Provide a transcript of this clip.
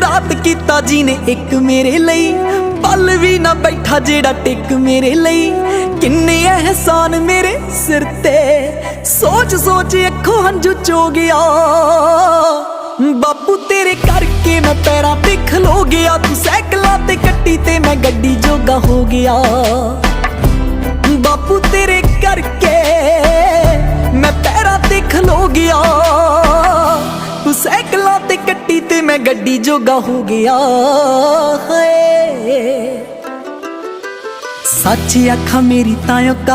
रात कीता जी ने एक मेरे लई, पल भी ना बैठा जेड़ा टिक मेरे लई। किन्ने एहसान मेरे सिर ते, सोच सोच अखों हंझू चो गया। बापू तेरे करके मैं पैरां ते खलो गया, तू सैकलां ते कट्टी ते मैं गड्डी जोगा हो गया। बापू तेरे करके मैं पैरां ते खलो गया, तू सैकलां ते कट्टी ते मैं गड्डी जोगा हो गया। हाय सच आखा मेरी तां